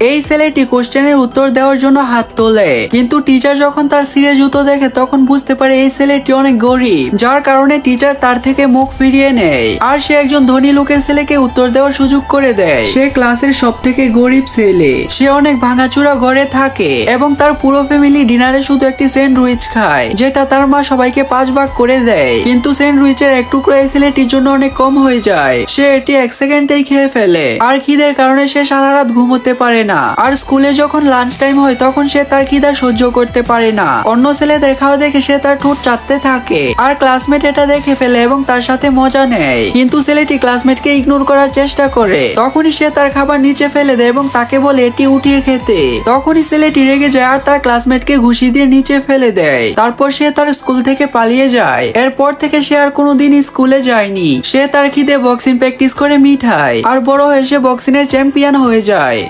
এই ছেলেটি কোশ্চেনের উত্তর দেওয়ার জন্য হাত তোলে, কিন্তু টিচার যখন তার সিরে জুতো দেখে তখন বুঝতে পারে এই ছেলেটি অনেক গরিব, যার কারণে টিচার তার থেকে মুখ ফিরিয়ে নেয় আর সে একজন ধনী লোকের ছেলেকে উত্তর দেওয়ার সুযোগ করে দেয়। সে ক্লাসের সব থেকে গরিব ছেলে, সে অনেক ভাঙাচুরা ঘরে থাকে এবং তার পুরো ফ্যামিলি ডিনারে শুধু একটি স্যান্ডউইচ খায়, যেটা তার মা সবাইকে 5 ভাগ করে দেয়। কিন্তু স্যান্ডউইচের এক টুকরো এই ছেলেটির জন্য অনেক কম হয়ে যায়, সে এটি 1 সেকেন্ডেই খেয়ে ফেলে আর খিদের কারণে সে সারা রাত ঘুমোতে পারে না। আর স্কুলে যখন লাঞ্চ টাইম হয় তখন সে তার খিদা সহ্য করতে পারে না। অন্য ছেলেদের খাওয়া দেখে সে তার ঠোঁট চাটতে থাকে আর ক্লাসমেট এটা দেখে ফেলে এবং তার সাথে মজা নেয়, কিন্তু ছেলেটি ক্লাসমেটকে ইগনোর করার চেষ্টা করে। তখনই সে তার খাবার নিচে ফেলে দেয় এবং তাকে বলে এটি উঠিয়ে খেতে। তখনই ছেলেটি রেগে যায় আর তার ক্লাসমেটকে ঘুষি দিয়ে নিচে ফেলে দেয়। তারপর সে তার স্কুল থেকে পালিয়ে যায়। এরপর থেকে সে আর কোনোদিন স্কুলে যায়নি। সে তার খিদে বক্সিং প্র্যাকটিস করে মিঠায় আর বড় হয়ে সে বক্সিং এর চ্যাম্পিয়ন হয়ে যায়।